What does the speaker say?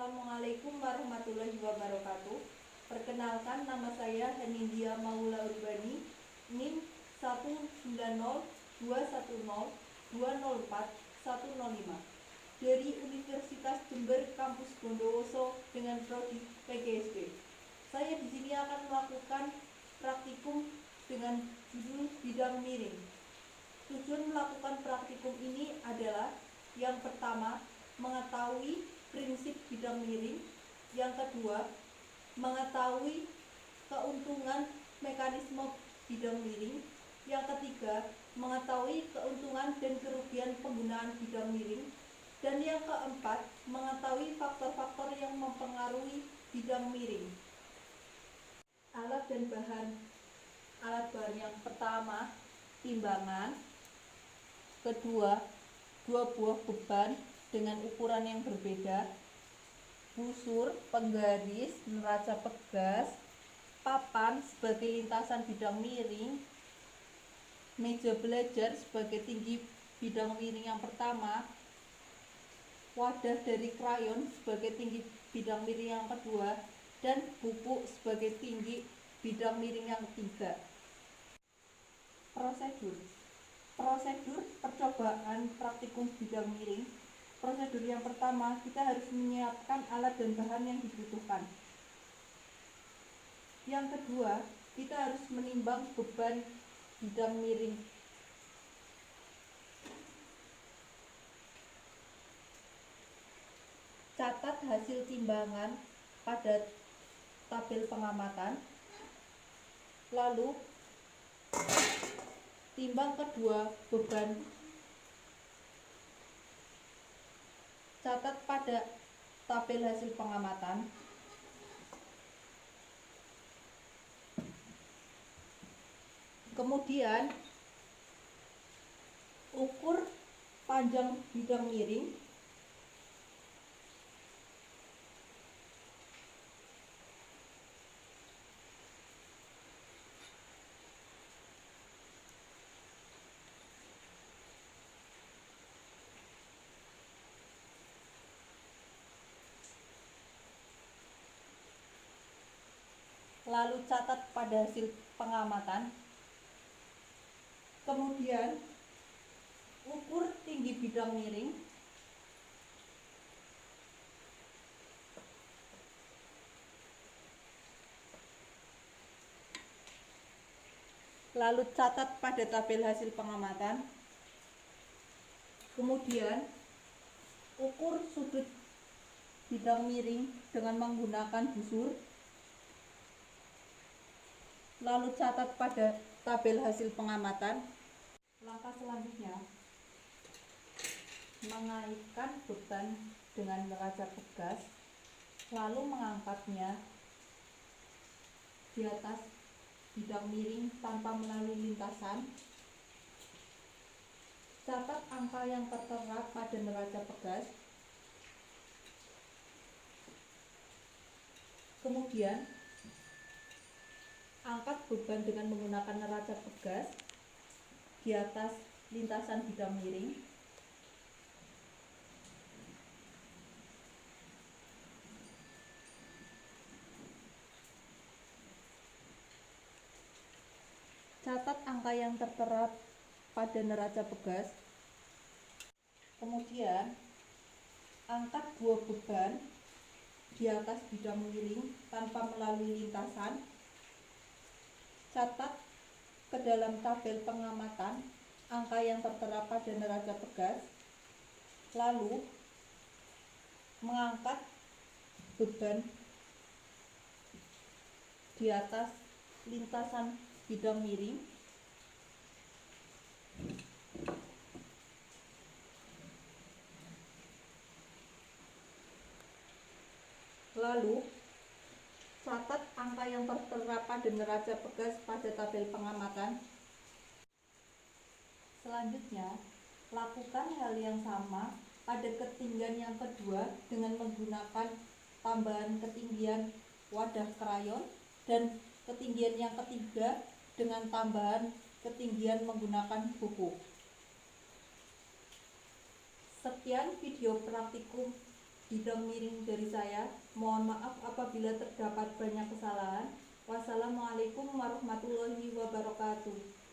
Assalamualaikum warahmatullahi wabarakatuh. Perkenalkan, nama saya Hanindya Maula Urbani, NIM 1902102041005 dari Universitas Jember Kampus Bondowoso dengan prodi PGSD. Saya di sini akan melakukan praktikum dengan judul bidang miring. Tujuan melakukan praktikum ini adalah yang pertama, mengetahui prinsip bidang miring. Yang kedua, mengetahui keuntungan mekanisme bidang miring. Yang ketiga, mengetahui keuntungan dan kerugian penggunaan bidang miring. Dan yang keempat, mengetahui faktor-faktor yang mempengaruhi bidang miring. Alat dan bahan. Alat bahan yang pertama, timbangan. Kedua, 2 buah beban dengan ukuran yang berbeda, busur, penggaris, neraca pegas, papan sebagai lintasan bidang miring, meja belajar sebagai tinggi bidang miring yang pertama, wadah dari krayon sebagai tinggi bidang miring yang kedua, dan buku sebagai tinggi bidang miring yang ketiga. Prosedur percobaan praktikum bidang miring. Prosedur yang pertama, kita harus menyiapkan alat dan bahan yang dibutuhkan. Yang kedua, kita harus menimbang beban bidang miring. Catat hasil timbangan pada tabel pengamatan. Lalu timbang kedua beban. Catat pada tabel hasil pengamatan. Kemudian ukur panjang bidang miring. Lalu catat pada hasil pengamatan. Kemudian ukur tinggi bidang miring. Lalu catat pada tabel hasil pengamatan. Kemudian ukur sudut bidang miring dengan menggunakan busur. Lalu catat pada tabel hasil pengamatan. Langkah selanjutnya, mengaitkan beban dengan neraca pegas, lalu mengangkatnya di atas bidang miring tanpa melalui lintasan. Catat angka yang tertera pada neraca pegas. Kemudian angkat beban dengan menggunakan neraca pegas di atas lintasan bidang miring. Catat angka yang tertera pada neraca pegas. Kemudian angkat 2 beban di atas bidang miring tanpa melalui lintasan. Catat ke dalam tabel pengamatan angka yang tertera pada neraca pegas. Lalu mengangkat beban di atas lintasan bidang miring. Lalu catat angka yang tertera pada neraca pegas pada tabel pengamatan. Selanjutnya, lakukan hal yang sama pada ketinggian yang kedua dengan menggunakan tambahan ketinggian wadah krayon, dan ketinggian yang ketiga dengan tambahan ketinggian menggunakan buku. Sekian video praktikum bidang miring dari saya. Mohon maaf apabila terdapat banyak kesalahan. Wassalamualaikum warahmatullahi wabarakatuh.